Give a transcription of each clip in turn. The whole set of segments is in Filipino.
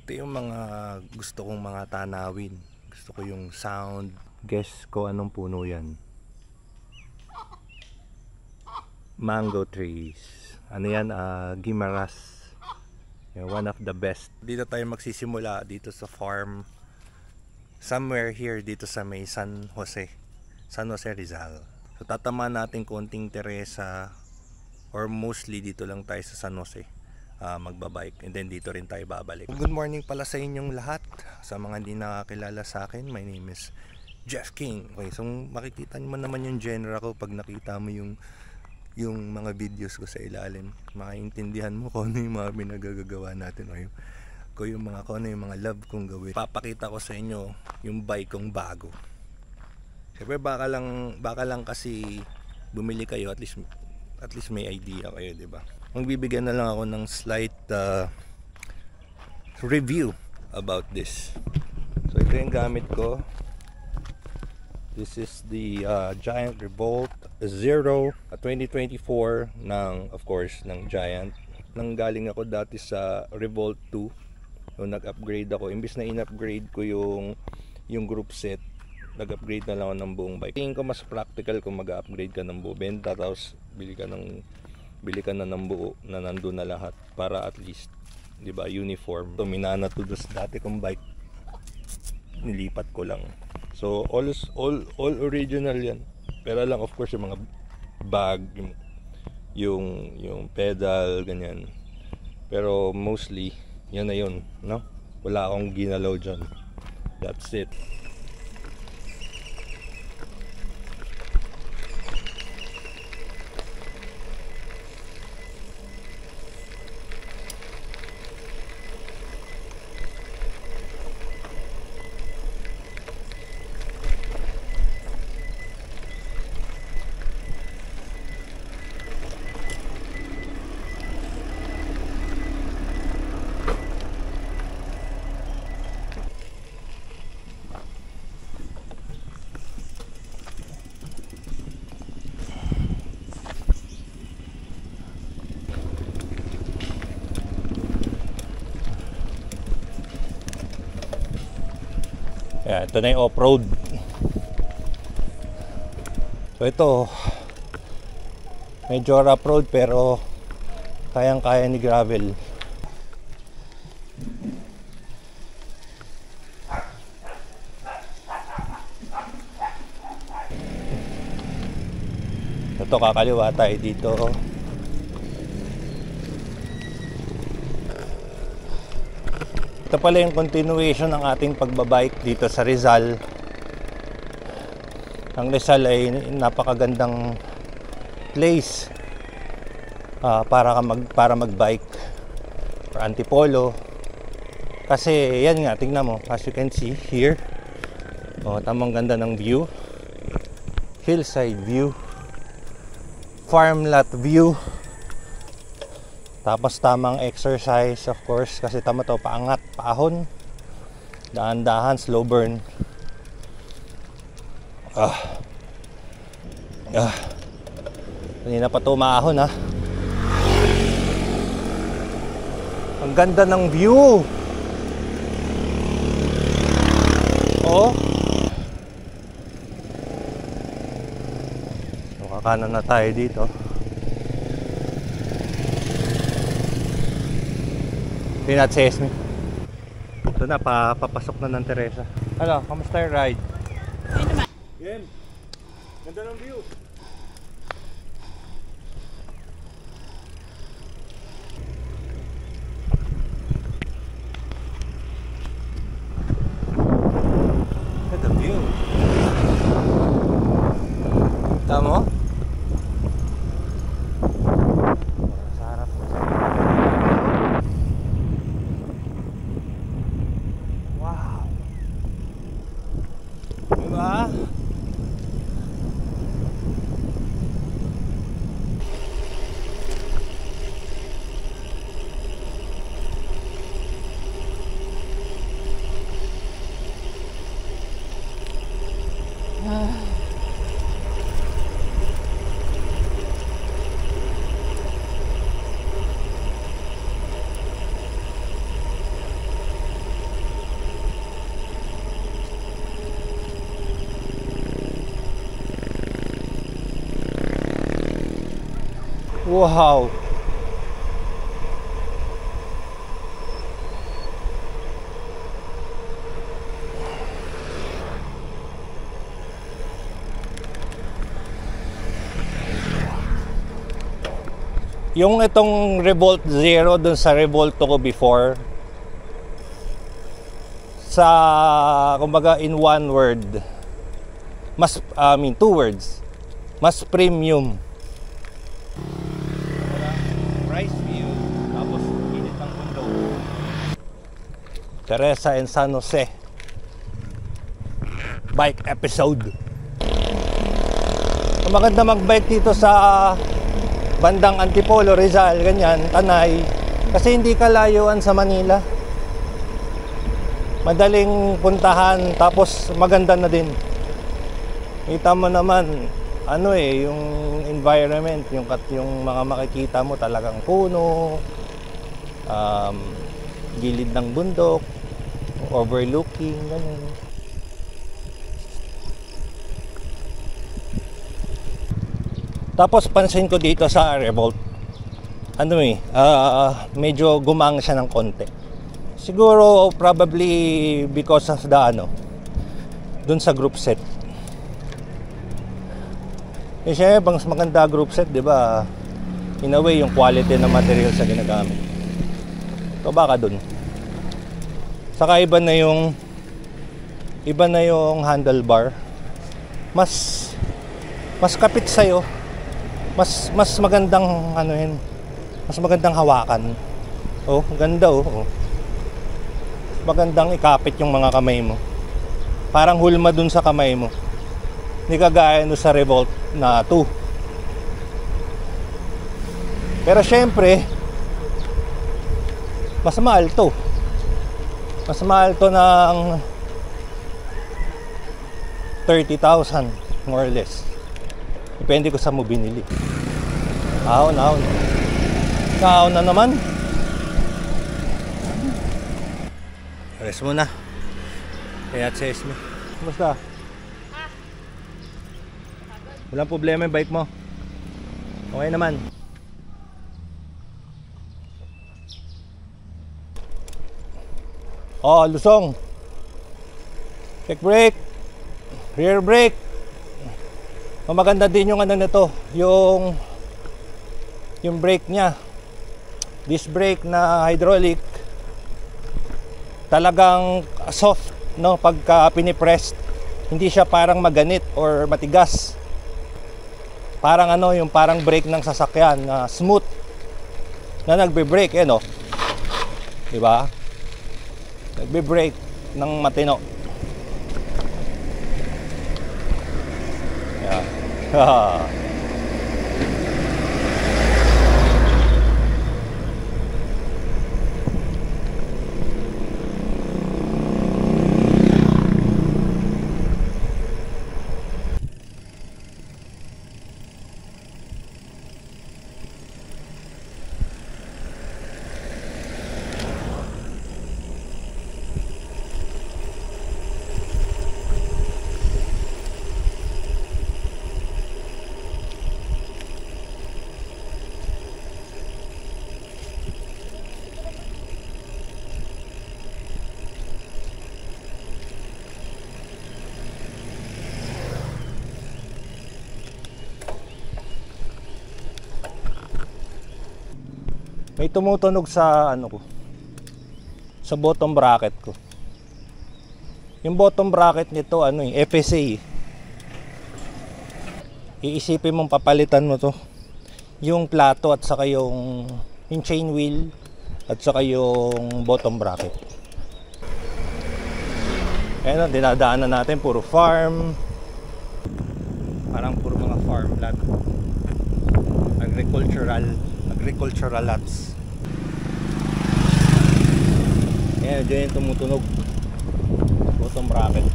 Ito yung mga gusto kong mga tanawin. Gusto ko yung sound. Guess ko anong puno yan. Mango trees. Ano yan? Guimaras. One of the best. Dito tayo magsisimula dito sa farm. Somewhere here dito sa may San Jose Rizal. So tatamaan natin konting Teresa or mostly dito lang tayo sa San Jose. Magbabike and then dito rin tayo babalik. Good morning pala sa inyong lahat. Sa mga hindi nakakilala sa akin, my name is Jeff King. Okay, so makikita mo naman yung genre ko pag nakita mo yung mga videos ko sa ilalim. Makaintindihan mo kung ano yung mga pinagagagawa natin o yung mga love kong gawin. Papakita ko sa inyo yung bike kong bago. Siyempre baka lang kasi bumili kayo, at least may idea kayo, di ba? Magbibigyan na lang ako ng slight review about this. So ito yung gamit ko. This is the Giant Revolt Zero 2024 of course ng Giant. Nanggaling ako dati sa Revolt 2. So nag-upgrade ako. Imbis na in-upgrade ko yung group set, nag-upgrade na lang ako ng buong bike. Tingin ko mas practical kung mag-upgrade ka ng buo. Benta tapos bili ka na ng buo na nandun na lahat para at least, di ba, uniform. So minana to dos dati kong bike, nilipat ko lang. So all original yan. Pero lang of course yung mga bag, yung pedal, ganyan. Pero mostly yan na yun, no? Wala akong ginalaw dyan. That's it. Yeah, ito na yung off-road. So ito medyo rough road pero kayang-kaya ni gravel. Ito kakaliwa tayo dito. Ito pala yung continuation ng ating pagbabike dito sa Rizal. Ang Rizal ay napakagandang place para magbike or antipolo. Kasi yan nga, tingnan mo, as you can see here. Tamang ganda ng view. Hillside view. Farm lot view. Tapos tamang exercise of course kasi tama to, paangat, paahon, dahan-dahan, slow burn. Kanina pa to maahon ha. Ang ganda ng view. Oh. So, kakanan na tayo dito. Do not chase me. Ito na, papasok na ng Teresa. Ano, kamusta yung ride? Ay naman. Game. Ganda ng view. Ganda view. Tama mo? Wow. Yung itong Revolt Zero dun sa Revolt ko before, sa kumbaga in one word, mas two words, mas premium. Price view, tapos init ng bundok. Teresa and San Jose bike episode. Maganda magbike dito sa bandang Antipolo, Rizal, ganyan, Tanay, kasi hindi ka layuan sa Manila. Madaling puntahan, tapos maganda na din. Kita mo naman, yung environment, yung mga makikita mo talagang puno, gilid ng bundok, overlooking, ganyan. Tapos pansin ko dito sa Revolt, medyo gumang siya ng konti. Siguro probably because of the dun sa group set. Syempre, mas maganda group set, 'di ba? In a way, yung quality ng material sa ginagamit. Ito baka dun. Saka iba na yung handlebar. Mas kapit sa'yo. Mas magandang mas magandang hawakan. Oh, ganda oh. Magandang ikapit yung mga kamay mo. Parang hulma dun sa kamay mo. Hindi kagaya no sa Revolt na 2. Pero syempre, mas mahal to. Mas mahal to ng 30,000 more or less. Depende ko sa mo binili. Ahon na naman. Rest muna. Kaya chase me. Kumusta? Walang problema yung bike mo. Okay naman. Oh, lusong. Check brake. Rear brake. Maganda din yung nito, yung brake niya. Disc brake na hydraulic. Talagang soft, no, pagka pinipress. Hindi siya parang maganit or matigas. Parang yung parang brake ng sasakyan na smooth na nagbe-brake, no. 'Di ba? Nagbe-brake ng matino. Yeah. May tumutunog sa sa bottom bracket ko. Yung bottom bracket nito FSA. Iisipin mong papalitan mo to. Yung plato at saka yung chain wheel at saka yung bottom bracket. Ayan, dinadaanan natin puro farm. Parang puro mga farm lot. Agricultural lots. Ayan, dyan yung tumutunog. Bottom bracket.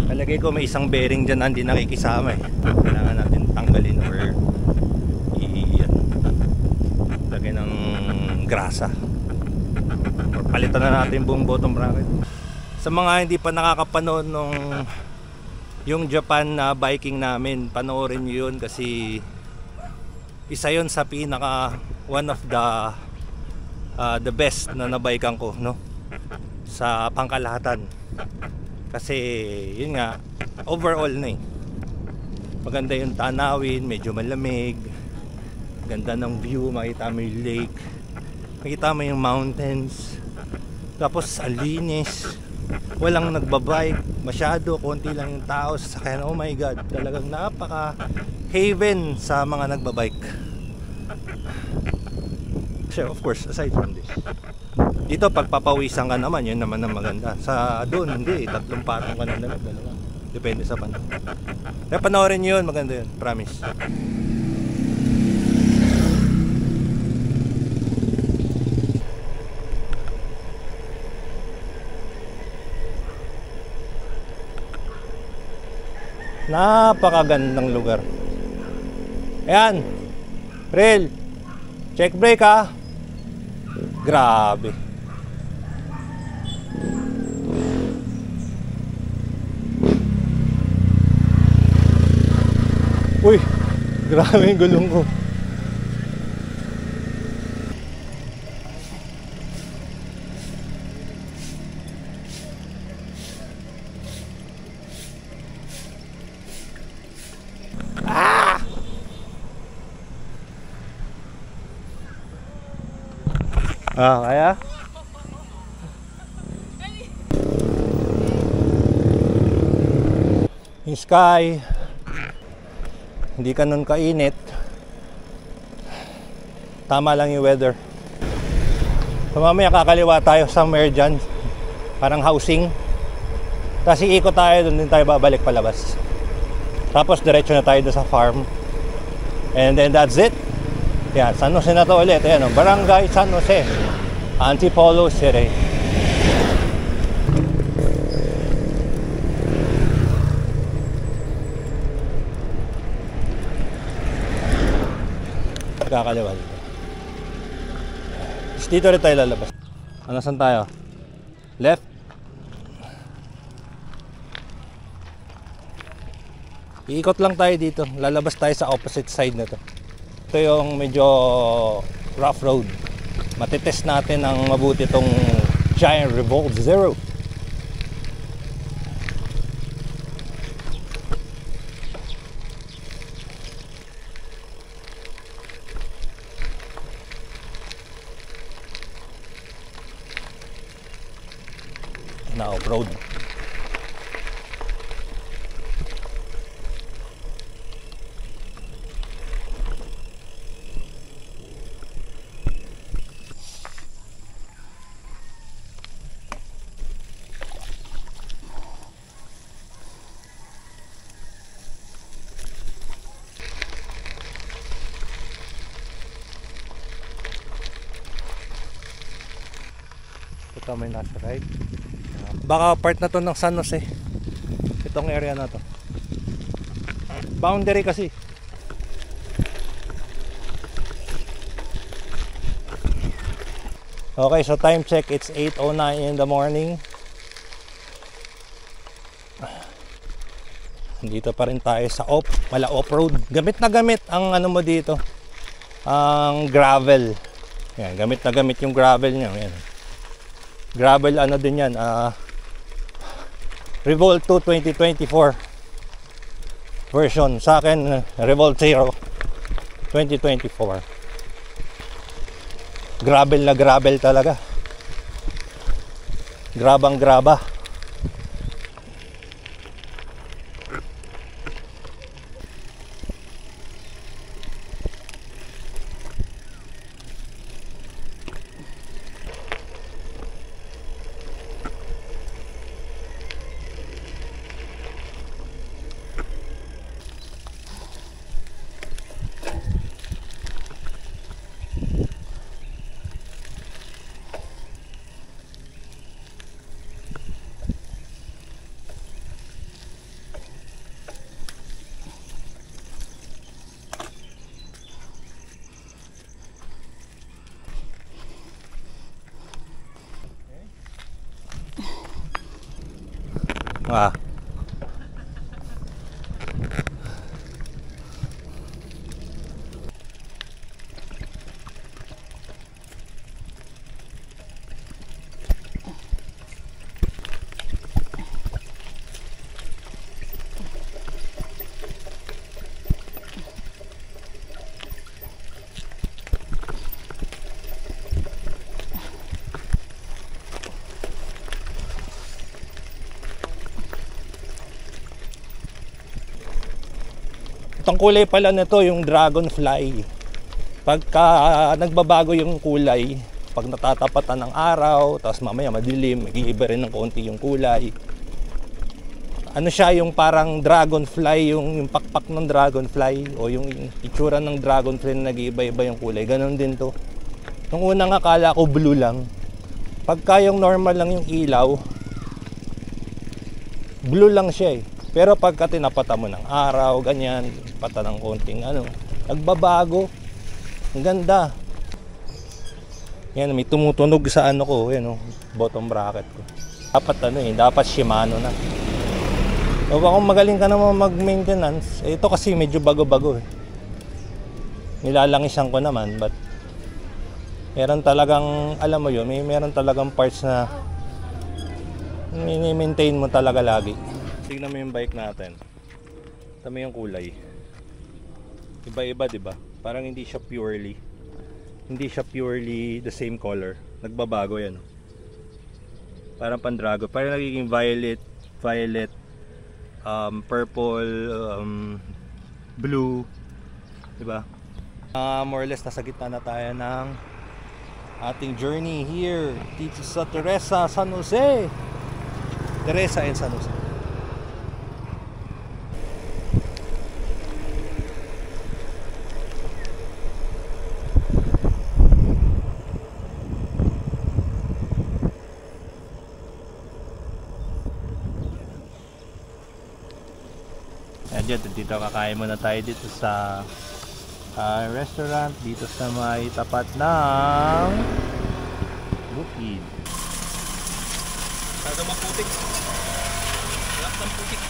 Palagay ko may isang bearing dyan na hindi nakikisama eh. Kailangan natin tanggalin or lagyan ng grasa. Or palitan na natin buong bottom bracket. Sa mga hindi pa nakakapanood nung yung Japan na biking namin, panoorin nyo yun kasi isa yon sa pinaka one of the best na nabaykan ko, no, sa pangkalahatan. Kasi yun nga, overall na maganda yung tanawin, medyo malamig, ganda ng view, makita mo yung lake, makita mo yung mountains, tapos ang linis, walang nagbabike masyado, konti lang yung tao sa sakyan. Oh my god, talagang napaka haven sa mga nagbabike. So of course, aside from this, dito pagpapawisan ka naman, yun naman ang maganda. Sa doon hindi, 3 patong ka na damit, dalawa, depende sa panahon. Kaya panoorin nyo yun, maganda yun, promise. Napakagandang lugar. Ayan, Rel, check brake ha. Grabe. Uy, grabe yung gulong ko. Kaya? Yung sky, hindi ka nun kainit. Tama lang yung weather. So mamaya kakaliwa tayo somewhere dyan, parang housing. Tapos iikot tayo, doon din tayo babalik palabas. Tapos diretso na tayo doon sa farm. And then that's it. Yan, San Jose na to ulit. Ayan, Barangay San Jose, Antipolo City. Kakaliwa dito. Dito rin tayo lalabas. Ano, saan tayo? Left? Iikot lang tayo dito. Lalabas tayo sa opposite side na to. Ito yung medyo rough road. Matitest natin ang mabuti itong Giant Revolt Zero. Na off-road. Ito may nasa right. Baka part na to ng San Jose, itong area na to. Boundary kasi. Okay, so time check, it's 8:09 in the morning. Dito pa rin tayo sa off-road. Gamit na gamit ang ano mo dito, ang gravel. Yan, gamit na gamit yung gravel niya. Yan. Gravel ano din yan, Revolt 2 2024 version. Sa akin Revolt Zero 2024. Gravel na gravel talaga, grabang graba. Ang kulay pala nito yung dragonfly. Pagka nagbabago yung kulay, pag natatapatan ng araw, tapos mamaya madilim, mag-iiba rin ng konti yung kulay. Ano siya, yung parang dragonfly, yung pakpak ng dragonfly, o yung itsura ng dragonfly na nag-iiba-iba yung kulay. Ganon din to. Nung unang akala ko blue lang. Pagka yung normal lang yung ilaw, blue lang siya eh. Pero pagka tinapata mo ng araw, ganyan, pata ng konting nagbabago. Ang ganda. Yan, may tumutunog sa ko, yan, bottom bracket ko. Dapat dapat Shimano na. O kung magaling ka naman mag-maintenance, ito kasi medyo bago-bago eh. Nilalangisan ko naman, but meron talagang, alam mo yun, meron talagang parts na mini-maintain mo talaga lagi. Tignan mo yung bike natin. Tignan mo yung kulay. Iba-iba, diba? Parang hindi siya purely the same color. Nagbabago yan. Parang pandrago. Parang nagiging violet, purple, blue, diba? More or less nasa gitna na tayo ng ating journey here dito sa Teresa, San Jose. Teresa and San Jose. Dito kakain muna tayo dito sa restaurant dito sa may tapat ng Bukid. Taga maputik. Lahat ng putik.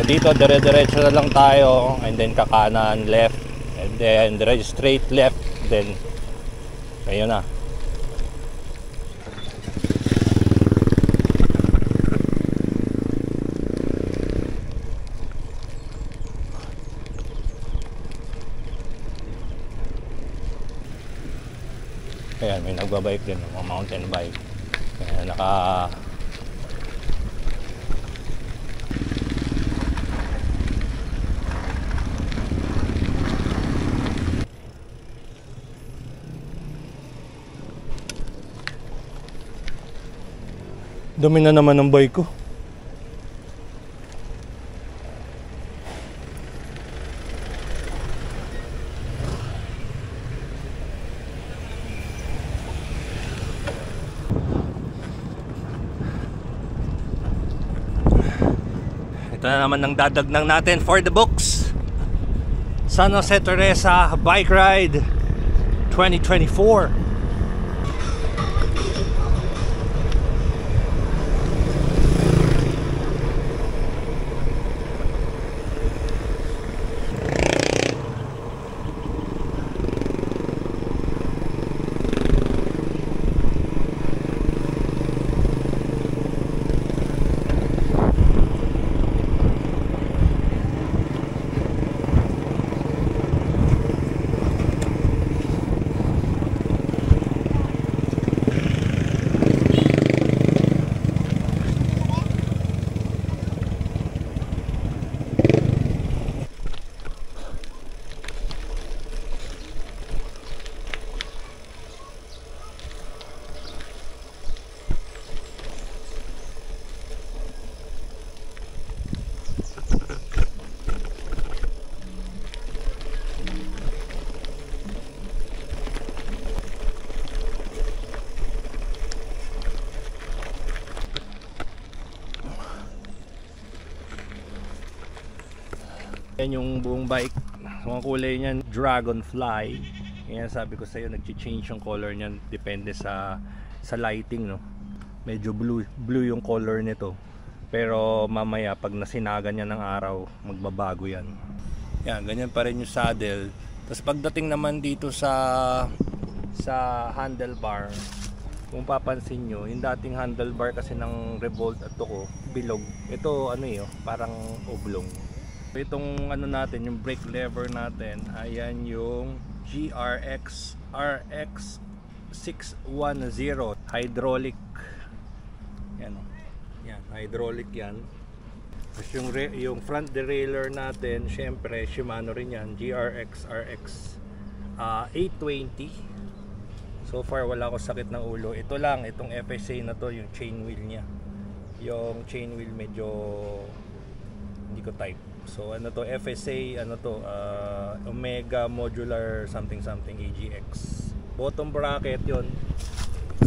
Dito dire-diretso na lang tayo, and then kakanan left, and then straight left, then ayun na. Ayan, may nagbabike din, mga mountain bike. Ayan, dumi na naman ng bike ko. Ito na naman ang dadagnang natin for the books. San Jose Teresa Bike Ride 2024. Yan yung buong bike. Ang kulay niyan dragonfly. Yan sabi ko sa iyo, nagchi-change yung color niyan depende sa lighting, no. Medyo blue yung color nito. Pero mamaya pag nasinagan niya ng araw, magbabago yan. Yan, ganyan pa rin yung saddle. Tapos pagdating naman dito sa handlebar, kung papansin nyo, yung dating handlebar kasi ng Revolt at Tuko, bilog. Ito ano yun, parang oblong. Itong ano natin, yung brake lever natin, ayan yung GRX RX 610 hydraulic. Yan, yan, hydraulic yan. Tapos yung front derailleur natin, syempre Shimano rin yan, GRX RX 820. So far wala akong sakit ng ulo. Ito lang, itong FSA na to, yung chain wheel niya. Yung chain wheel medyo hindi ko type. So ano to, FSA, ano to, Omega Modular something something AGX. Bottom bracket yon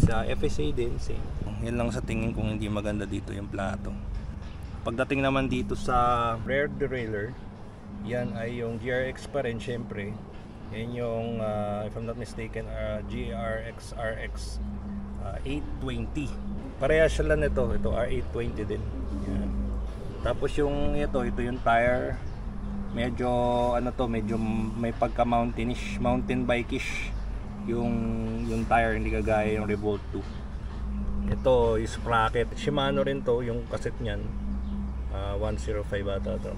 sa FSA din, same. Yan lang sa tingin kung hindi maganda dito yung plato. Pagdating naman dito sa rear derailleur, yan ay yung GRX pa rin syempre. Yan yung if I'm not mistaken, GRX RX 820. Parehas siya lang ito R820 din. Yan. Tapos yung ito yung tire. Medyo ano to, medyo may pagka mountainish, mountain bike-ish yung tire, hindi kagaya yung Revolt 2. Ito is sprocket. Shimano rin to, yung cassette niyan. 105 ata to.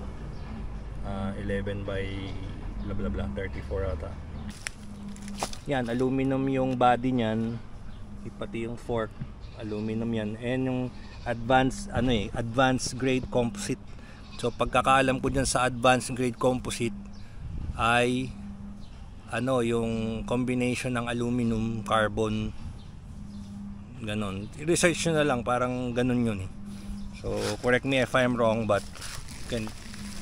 11 by blah blah blah 34 ata. Yan, aluminum yung body niyan, pati yung fork aluminum yan, and yung advanced advanced grade composite. So pagkakaalam ko diyan sa advanced grade composite ay yung combination ng aluminum carbon, ganon. I-research nyo na lang, parang ganon yun eh. So correct me if I'm wrong, but you can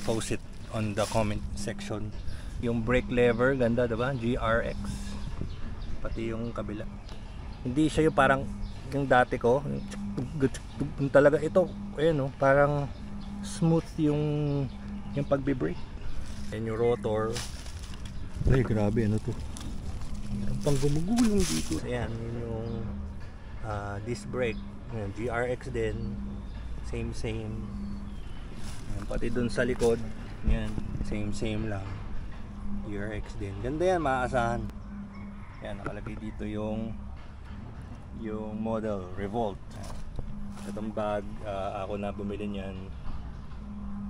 post it on the comment section. Yung brake lever, ganda diba? GRX. Pati yung kabila. Hindi siya yung parang yung dati ko. Yung talaga ito, ayun oh, parang smooth yung pagbe-brake. And yung rotor. Ay, grabe, ano to? Meron pang gumugulong dito. Ayan, yun yung disc brake. Ayan, GRX din. Same. Ayan, pati dun sa likod. Ayan, same lang. GRX din. Ganda yan, maaasahan. Yan, nakalagay dito yung model Revolt. Itong bag, ako na bumili niyan.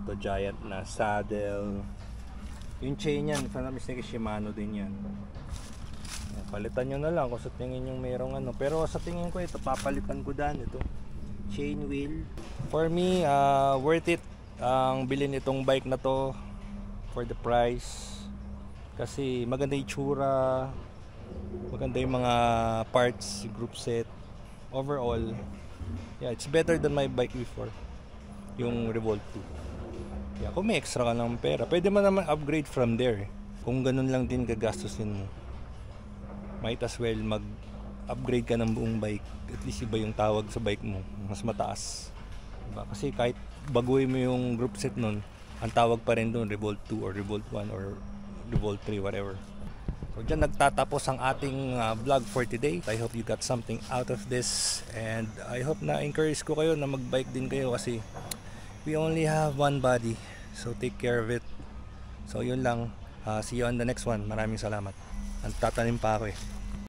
Ito giant na saddle. Yung chain yan, if I'm not mistaken, Shimano din yan. Palitan nyo na lang kung sa tingin yung merong ano. Pero sa tingin ko ito, papalitan ko dan ito. Chain wheel. For me, worth it ang bilhin itong bike na to for the price. Kasi maganda yung tsura, maganda yung mga parts, group set. Overall, yeah, it's better than my bike before, yung Revolt 2. Yeah, kung may extra ka ng pera, pwede mo naman upgrade from there. Kung ganun lang din gagastusin mo, might as well mag-upgrade ka ng buong bike. At least iba yung tawag sa bike mo, mas mataas. Diba? Kasi kahit baguhin mo yung group set nun, ang tawag pa rin doon Revolt 2 or Revolt 1 or Revolt 3, whatever. So dyan nagtatapos ang ating vlog for today. I hope you got something out of this, and I hope na encourage ko kayo na magbike din kayo kasi we only have one body, so take care of it. So yun lang, see you on the next one. Maraming salamat. Ang tatanim pa ako eh.